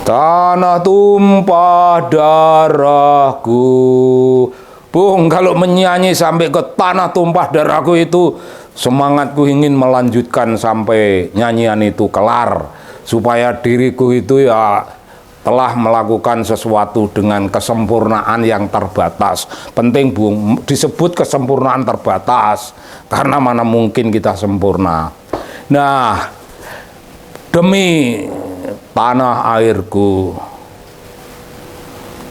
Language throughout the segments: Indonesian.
Tanah tumpah darahku. Bung, kalau menyanyi sampai ke tanah tumpah darahku itu semangatku ingin melanjutkan sampai nyanyian itu kelar, supaya diriku itu ya telah melakukan sesuatu dengan kesempurnaan yang terbatas. Penting, Bung, disebut kesempurnaan terbatas karena mana mungkin kita sempurna. Nah, demi tanah airku,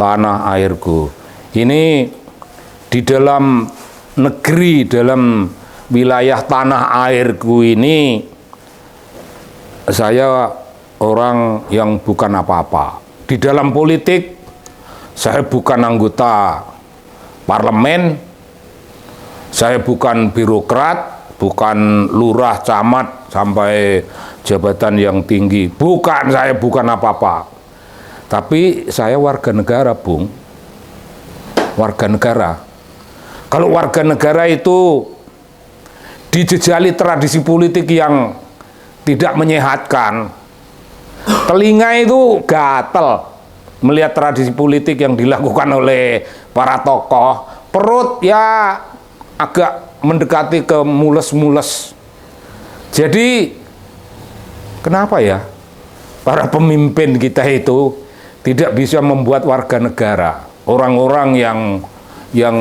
tanah airku ini di dalam negeri, dalam wilayah tanah airku ini, saya orang yang bukan apa-apa. Di dalam politik, saya bukan anggota parlemen, saya bukan birokrat, bukan lurah, camat, sampai jabatan yang tinggi. Bukan, saya bukan apa-apa. Tapi saya warga negara, Bung. Warga negara. Kalau warga negara itu dijejali tradisi politik yang tidak menyehatkan, telinga itu gatel melihat tradisi politik yang dilakukan oleh para tokoh. Perut ya agak mendekati ke mules-mules. Jadi kenapa ya para pemimpin kita itu tidak bisa membuat warga negara, orang-orang yang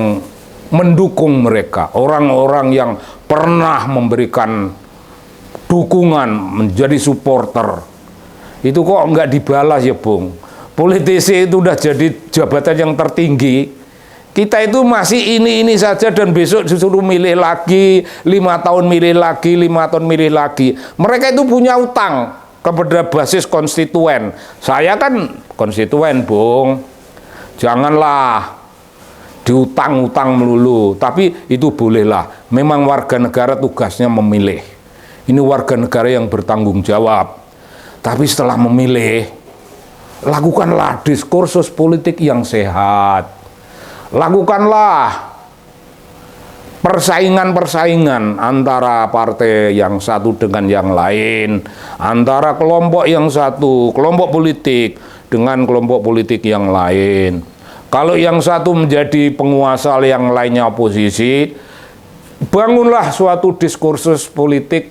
mendukung mereka, orang-orang yang pernah memberikan dukungan, menjadi supporter, itu kok nggak dibalas ya, Bung? Politisi itu udah jadi jabatan yang tertinggi, kita itu masih ini saja, dan besok disuruh milih lagi, 5 tahun milih lagi, 5 tahun milih lagi. Mereka itu punya utang kepada basis konstituen. Saya kan konstituen, Bung. Janganlah diutang-utang melulu, tapi itu bolehlah. Memang warga negara tugasnya memilih. Ini warga negara yang bertanggung jawab. Tapi setelah memilih, lakukanlah diskursus politik yang sehat. Lakukanlah persaingan-persaingan antara partai yang satu dengan yang lain, antara kelompok yang satu, kelompok politik dengan kelompok politik yang lain. Kalau yang satu menjadi penguasa, yang lainnya oposisi, bangunlah suatu diskursus politik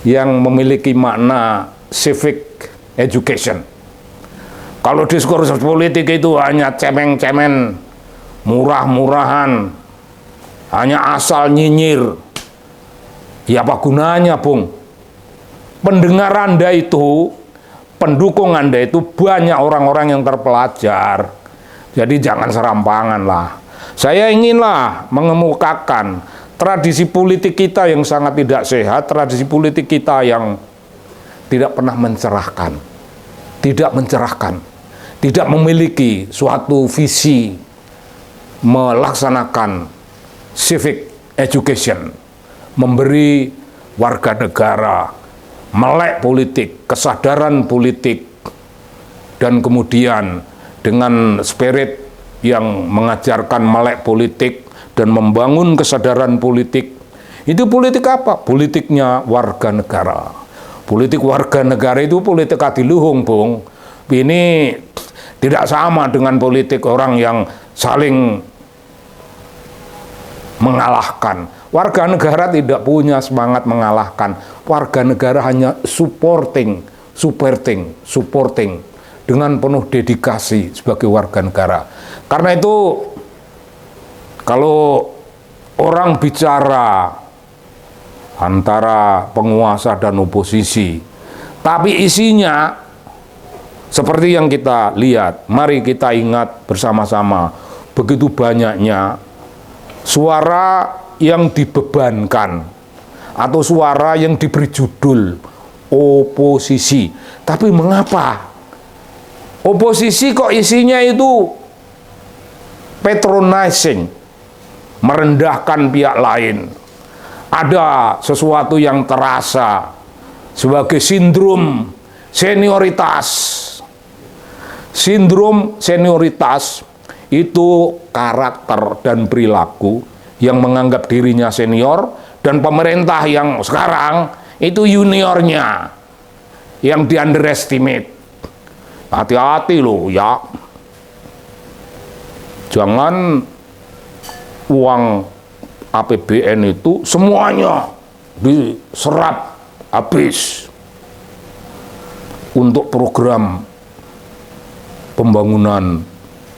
yang memiliki makna civic education. Kalau diskursus politik itu hanya cemeng-cemen, murah-murahan, hanya asal nyinyir, ya apa gunanya, Bung? Pendengar Anda itu, pendukung Anda itu banyak orang-orang yang terpelajar. Jadi jangan serampangan lah. Saya inginlah mengemukakan tradisi politik kita yang sangat tidak sehat, tradisi politik kita yang tidak pernah mencerahkan, tidak memiliki suatu visi melaksanakan civic education, memberi warga negara melek politik, kesadaran politik, dan kemudian dengan spirit yang mengajarkan melek politik dan membangun kesadaran politik. Itu politik apa? Politiknya warga negara. Politik warga negara itu politik adiluhung, Bung. Ini tidak sama dengan politik orang yang saling mengalahkan. Warga negara tidak punya semangat mengalahkan. Warga negara hanya supporting dengan penuh dedikasi sebagai warga negara. Karena itu, kalau orang bicara antara penguasa dan oposisi, tapi isinya seperti yang kita lihat, mari kita ingat bersama-sama, begitu banyaknya suara yang dibebankan atau suara yang diberi judul oposisi. Tapi mengapa oposisi kok isinya itu patronizing, merendahkan pihak lain? Ada sesuatu yang terasa sebagai sindrom senioritas. Sindrom senioritas itu karakter dan perilaku yang menganggap dirinya senior, dan pemerintah yang sekarang itu juniornya yang di underestimate. hati-hati loh ya. Jangan uang APBN itu semuanya diserap habis untuk program pembangunan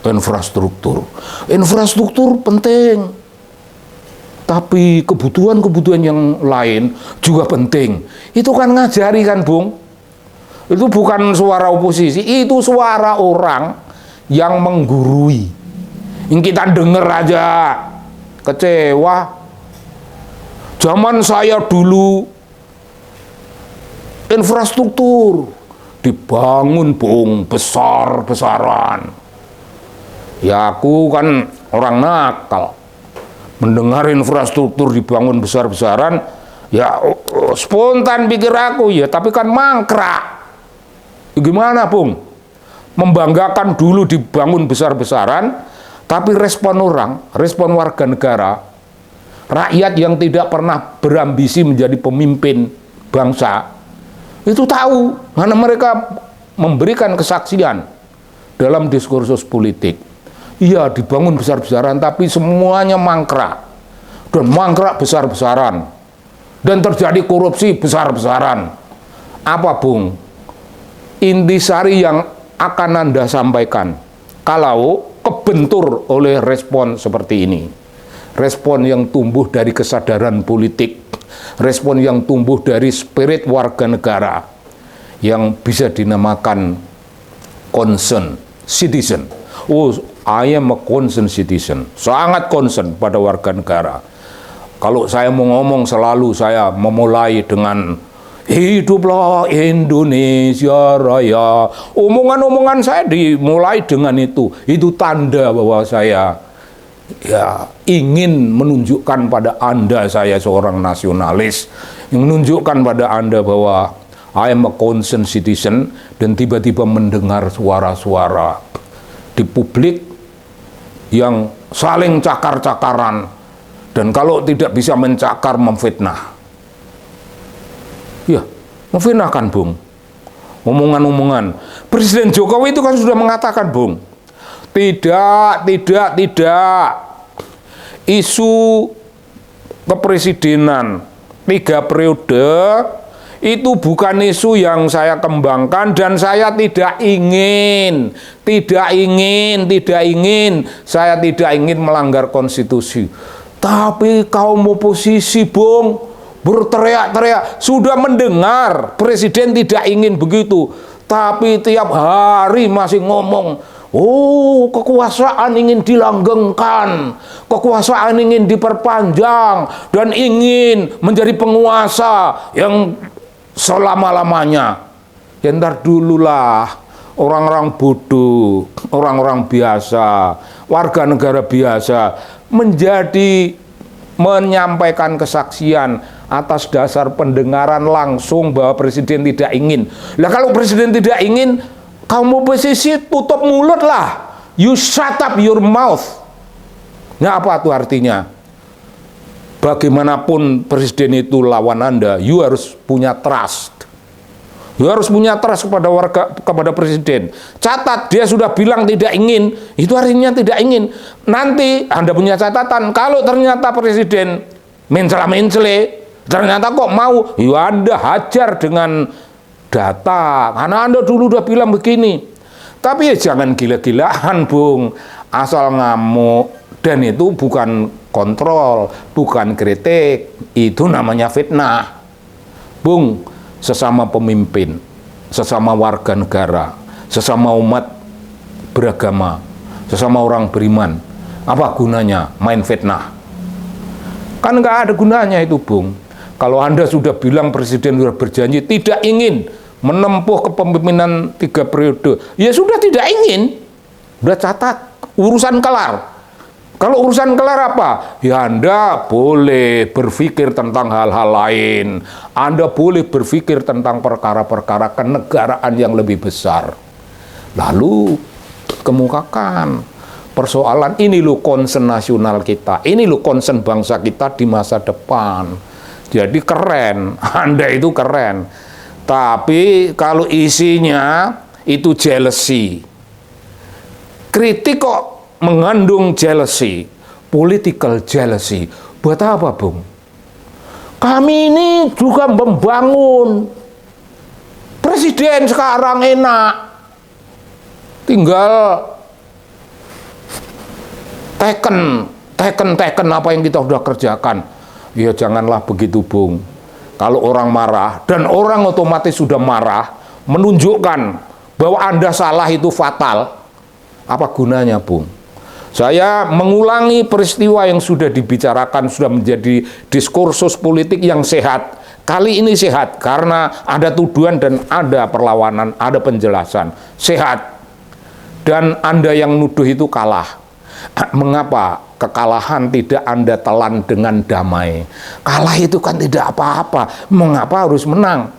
infrastruktur. Infrastruktur penting, tapi kebutuhan-kebutuhan yang lain juga penting. Itu kan ngajari kan, Bung? Itu bukan suara oposisi, itu suara orang yang menggurui. Yang kita denger aja kecewa. Zaman saya dulu infrastruktur dibangun, Bung, besar-besaran. Ya aku kan orang nakal, mendengar infrastruktur dibangun besar-besaran, ya spontan pikir aku, ya tapi kan mangkrak. Gimana, Bung? Membanggakan dulu dibangun besar-besaran, tapi respon orang, respon warga negara, rakyat yang tidak pernah berambisi menjadi pemimpin bangsa, itu tahu, karena mereka memberikan kesaksian dalam diskursus politik. Iya, dibangun besar-besaran, tapi semuanya mangkrak. Dan mangkrak besar-besaran. Dan terjadi korupsi besar-besaran. Apa, Bung? Intisari yang akan Anda sampaikan kalau kebentur oleh respon seperti ini. Respon yang tumbuh dari kesadaran politik, respon yang tumbuh dari spirit warga negara yang bisa dinamakan concern citizen. Oh, I am a concerned citizen, sangat concern pada warga negara. Kalau saya mau ngomong selalu saya memulai dengan hiduplah Indonesia Raya. Omongan-omongan saya dimulai dengan itu. Itu tanda bahwa saya ya ingin menunjukkan pada Anda saya seorang nasionalis, yang menunjukkan pada Anda bahwa I am a concerned citizen, dan tiba-tiba mendengar suara-suara di publik yang saling cakar-cakaran, dan kalau tidak bisa mencakar, memfitnah. Ya, memfitnahkan, Bung. Omongan-omongan. Presiden Jokowi itu kan sudah mengatakan, Bung, tidak. Isu kepresidenan 3 periode itu bukan isu yang saya kembangkan, dan saya tidak ingin, saya tidak ingin melanggar konstitusi. Tapi kaum oposisi, Bung, berteriak-teriak, sudah mendengar presiden tidak ingin begitu, tapi tiap hari masih ngomong, oh, kekuasaan ingin dilanggengkan, kekuasaan ingin diperpanjang, dan ingin menjadi penguasa yang selama-lamanya. Ya ntar dululah, orang-orang bodoh, orang-orang biasa, warga negara biasa menyampaikan kesaksian atas dasar pendengaran langsung bahwa presiden tidak ingin. Lah kalau presiden tidak ingin, kaum oposisi tutup mulut lah. You shut up your mouth. Nah, apa itu artinya? Bagaimanapun presiden itu lawan Anda, you harus punya trust. You harus punya trust kepada presiden. Catat, dia sudah bilang tidak ingin, itu artinya tidak ingin. Nanti Anda punya catatan, kalau ternyata presiden mencela-mencele, ternyata kok mau, ya Anda hajar dengan data, karena Anda dulu udah bilang begini. Tapi ya jangan gila-gilaan, Bung, asal ngamuk. Dan itu bukan kontrol, bukan kritik, itu namanya fitnah. Bung, sesama pemimpin, sesama warga negara, sesama umat beragama, sesama orang beriman, apa gunanya main fitnah? Kan nggak ada gunanya itu, Bung. Kalau Anda sudah bilang presiden sudah berjanji tidak ingin menempuh kepemimpinan 3 periode, ya sudah tidak ingin, udah catat, urusan kelar. Kalau urusan kelar apa? Ya Anda boleh berpikir tentang hal-hal lain. Anda boleh berpikir tentang perkara-perkara kenegaraan yang lebih besar. Lalu kemukakan persoalan ini loh concern nasional kita. Ini loh concern bangsa kita di masa depan. Jadi keren, Anda itu keren. Tapi kalau isinya itu jealousy. Kritik kok mengandung jealousy, political jealousy. Buat apa, Bung? Kami ini juga membangun. Presiden sekarang enak. Tinggal teken apa yang kita sudah kerjakan. Ya janganlah begitu, Bung. Kalau orang marah, dan orang otomatis sudah marah, menunjukkan bahwa Anda salah itu fatal. Apa gunanya, Bung? Saya mengulangi peristiwa yang sudah dibicarakan, sudah menjadi diskursus politik yang sehat. Kali ini sehat, karena ada tuduhan dan ada perlawanan, ada penjelasan. Sehat. Dan Anda yang nuduh itu kalah. Mengapa kekalahan tidak Anda telan dengan damai? Kalah itu kan tidak apa-apa. Mengapa harus menang?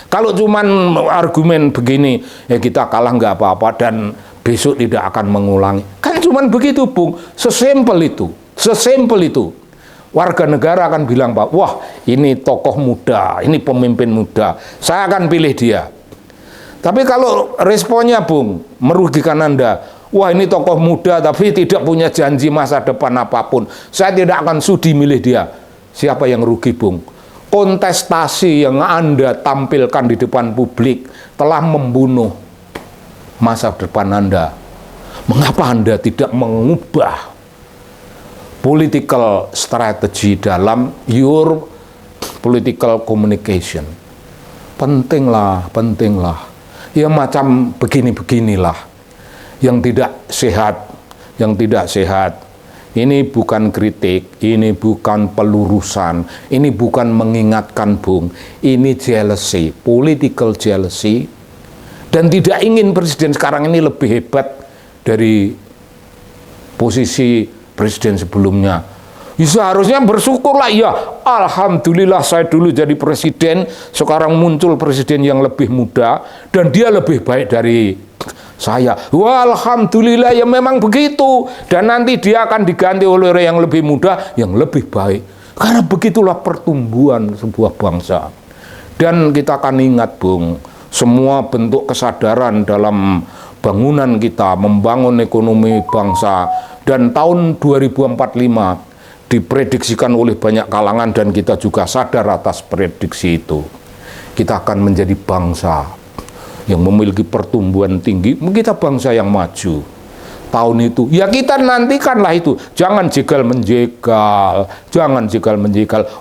Kalau cuman argumen begini, ya kita kalah nggak apa-apa dan besok tidak akan mengulangi. Kan cuman begitu, Bung. Sesimpel itu. Sesimpel itu. Warga negara akan bilang, Pak, wah ini tokoh muda, ini pemimpin muda, saya akan pilih dia. Tapi kalau responnya, Bung, merugikan Anda, wah ini tokoh muda tapi tidak punya janji masa depan apapun, saya tidak akan sudi milih dia. Siapa yang rugi, Bung? Kontestasi yang Anda tampilkan di depan publik telah membunuh masa depan Anda. Mengapa Anda tidak mengubah political strategy dalam your political communication? Pentinglah. Ya macam begini-beginilah yang tidak sehat, Ini bukan kritik, ini bukan pelurusan, ini bukan mengingatkan, Bung. Ini jealousy, political jealousy, dan tidak ingin presiden sekarang ini lebih hebat dari posisi presiden sebelumnya. Ya, seharusnya bersyukurlah, ya alhamdulillah saya dulu jadi presiden, sekarang muncul presiden yang lebih muda dan dia lebih baik dari saya. Wah, alhamdulillah, ya memang begitu. Dan nanti dia akan diganti oleh orang yang lebih muda, yang lebih baik. Karena begitulah pertumbuhan sebuah bangsa. Dan kita akan ingat, Bung, semua bentuk kesadaran dalam bangunan kita, membangun ekonomi bangsa. Dan tahun 2045 diprediksikan oleh banyak kalangan dan kita juga sadar atas prediksi itu. Kita akan menjadi bangsa yang memiliki pertumbuhan tinggi, kita bangsa yang maju. Tahun itu, ya kita nantikanlah itu. Jangan jegal-menjegal,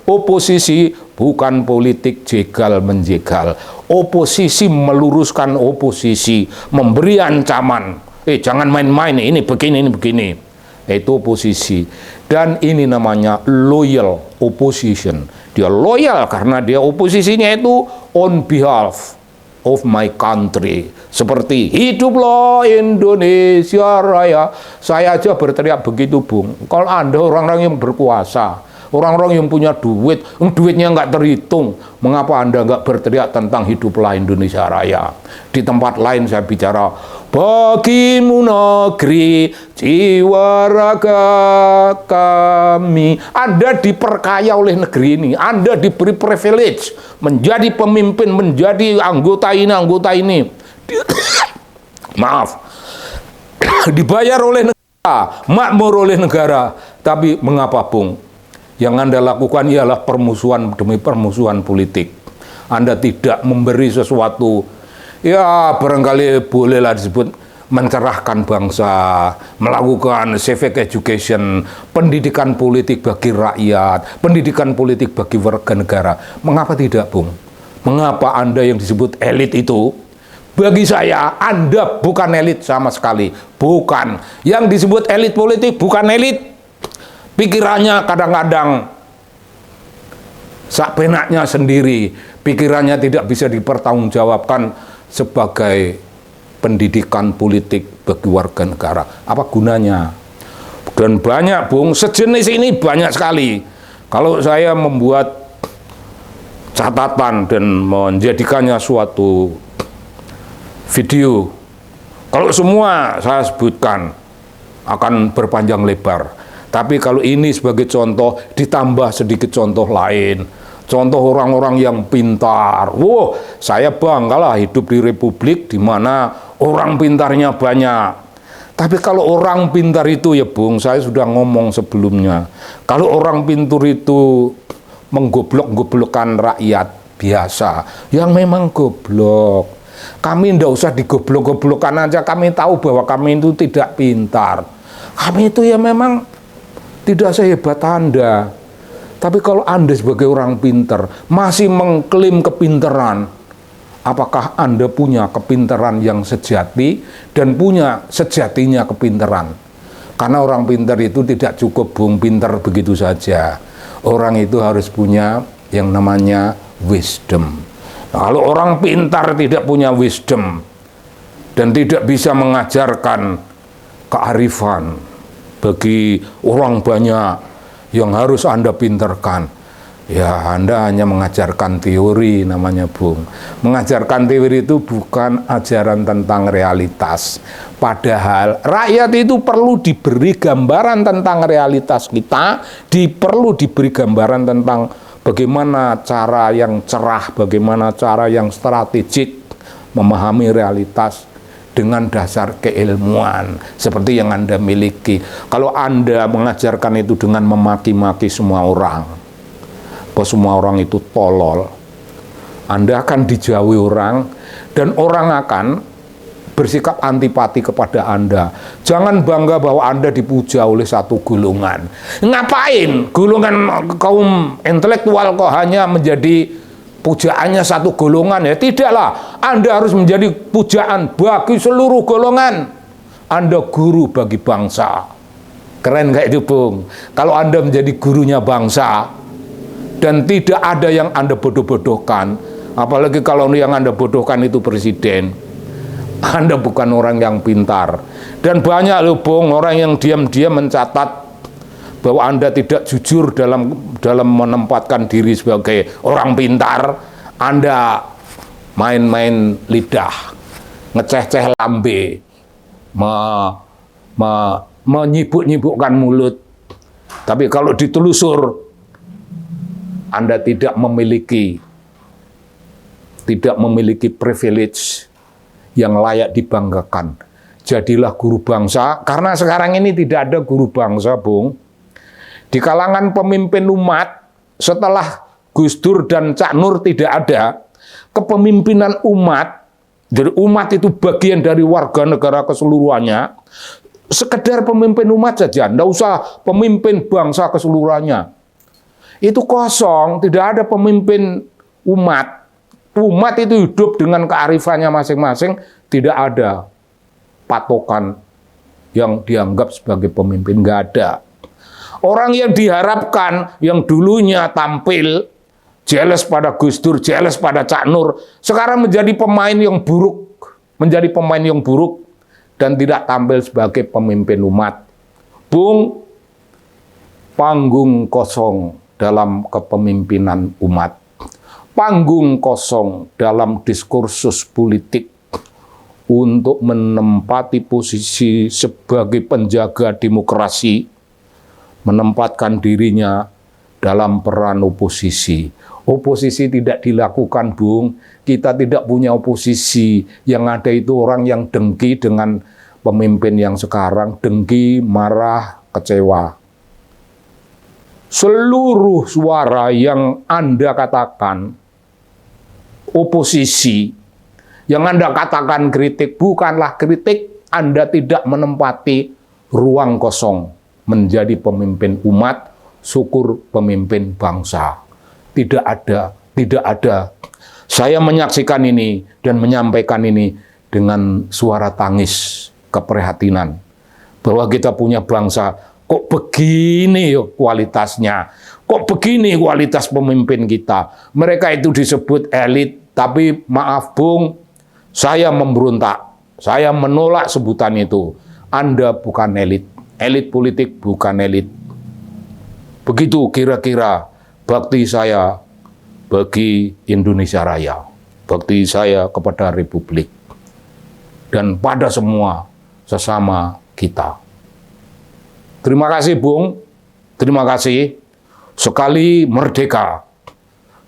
Oposisi bukan politik jegal-menjegal. Oposisi meluruskan oposisi, memberi ancaman. Jangan main-main, ini begini. Itu oposisi. Dan ini namanya loyal opposition. Dia loyal karena dia oposisinya itu on behalf of my country. Seperti hiduplah Indonesia Raya. Saya aja berteriak begitu, Bung. Kalau Anda orang-orang yang berkuasa, orang-orang yang punya duit, duitnya nggak terhitung, mengapa Anda nggak berteriak tentang hiduplah Indonesia Raya? Di tempat lain saya bicara, bagimu negeri, jiwa raga kami. Anda diperkaya oleh negeri ini, Anda diberi privilege menjadi pemimpin, menjadi anggota ini. Maaf, dibayar oleh negara, makmur oleh negara. Tapi mengapa, Bung? Yang Anda lakukan ialah permusuhan demi permusuhan politik. Anda tidak memberi sesuatu, ya barangkali bolehlah disebut mencerahkan bangsa, melakukan civic education, pendidikan politik bagi rakyat, pendidikan politik bagi warga negara. Mengapa tidak, Bung? Mengapa Anda yang disebut elit itu? Bagi saya, Anda bukan elit sama sekali. Bukan. Yang disebut elit politik bukan elit. Pikirannya kadang-kadang sak penaknya sendiri. Pikirannya tidak bisa dipertanggungjawabkan sebagai pendidikan politik bagi warga negara. Apa gunanya? Dan banyak, Bung, sejenis ini banyak sekali. Kalau saya membuat catatan dan menjadikannya suatu video, kalau semua saya sebutkan akan berpanjang lebar. Tapi kalau ini sebagai contoh, ditambah sedikit contoh lain, contoh orang-orang yang pintar. Wow, saya bangga lah hidup di republik di mana orang pintarnya banyak. Tapi kalau orang pintar itu ya Bung, saya sudah ngomong sebelumnya, kalau orang pintar itu menggoblok-goblokkan rakyat biasa, yang memang goblok. Kami ndak usah digoblok-goblokkan aja, kami tahu bahwa kami itu tidak pintar. Kami itu ya memang tidak sehebat Anda. Tapi kalau Anda sebagai orang pintar masih mengklaim kepintaran, apakah Anda punya kepintaran yang sejati dan punya sejatinya kepintaran? Karena orang pintar itu tidak cukup Bung pintar begitu saja. Orang itu harus punya yang namanya wisdom. Nah, kalau orang pintar tidak punya wisdom dan tidak bisa mengajarkan kearifan bagi orang banyak yang harus Anda pintarkan, ya Anda hanya mengajarkan teori namanya Bung. Mengajarkan teori itu bukan ajaran tentang realitas. Padahal rakyat itu perlu diberi gambaran tentang realitas kita, perlu diberi gambaran tentang bagaimana cara yang cerah, bagaimana cara yang strategik memahami realitas dengan dasar keilmuan seperti yang Anda miliki. Kalau Anda mengajarkan itu dengan memaki-maki semua orang, bahwa semua orang itu tolol, Anda akan dijauhi orang dan orang akan bersikap antipati kepada Anda. Jangan bangga bahwa Anda dipuja oleh satu golongan. Ngapain golongan kaum intelektual kok hanya menjadi pujaannya satu golongan? Ya tidaklah, Anda harus menjadi pujaan bagi seluruh golongan. Anda guru bagi bangsa. Keren kayak itu Bung. Kalau Anda menjadi gurunya bangsa dan tidak ada yang Anda bodoh-bodohkan, apalagi kalau yang Anda bodohkan itu presiden, Anda bukan orang yang pintar. Dan banyak loh Bung, orang yang diam-diam mencatat bahwa Anda tidak jujur dalam menempatkan diri sebagai orang pintar. Anda main-main lidah, ngeceh-ceh lambe, menyibuk-nyibukkan mulut. Tapi kalau ditelusur, Anda tidak memiliki privilege yang layak dibanggakan. Jadilah guru bangsa, karena sekarang ini tidak ada guru bangsa Bung. Di kalangan pemimpin umat, setelah Gus Dur dan Cak Nur tidak ada, kepemimpinan umat, jadi umat itu bagian dari warga negara keseluruhannya, sekedar pemimpin umat saja, tidak usah pemimpin bangsa keseluruhannya. Itu kosong, tidak ada pemimpin umat. Umat itu hidup dengan kearifannya masing-masing, tidak ada patokan yang dianggap sebagai pemimpin, nggak ada. Orang yang diharapkan, yang dulunya tampil jealous pada Gus Dur, jealous pada Cak Nur, sekarang menjadi pemain yang buruk, dan tidak tampil sebagai pemimpin umat. Bung, panggung kosong dalam kepemimpinan umat. Panggung kosong dalam diskursus politik untuk menempati posisi sebagai penjaga demokrasi, menempatkan dirinya dalam peran oposisi. Oposisi tidak dilakukan Bung, kita tidak punya oposisi. Yang ada itu orang yang dengki dengan pemimpin yang sekarang, dengki, marah, kecewa. Seluruh suara yang Anda katakan oposisi, yang Anda katakan kritik, bukanlah kritik. Anda tidak menempati ruang kosong menjadi pemimpin umat, syukur pemimpin bangsa. Tidak ada. Saya menyaksikan ini dan menyampaikan ini dengan suara tangis keprihatinan bahwa kita punya bangsa kok begini kualitasnya, kok begini kualitas pemimpin kita. Mereka itu disebut elit, tapi maaf Bung, saya memberontak, saya menolak sebutan itu. Anda bukan elit, elit politik bukan elit. Begitu kira-kira bakti saya bagi Indonesia Raya, bakti saya kepada Republik, dan pada semua sesama kita. Terima kasih Bung, terima kasih. Sekali merdeka,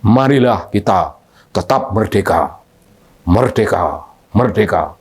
marilah kita tetap merdeka, merdeka, merdeka.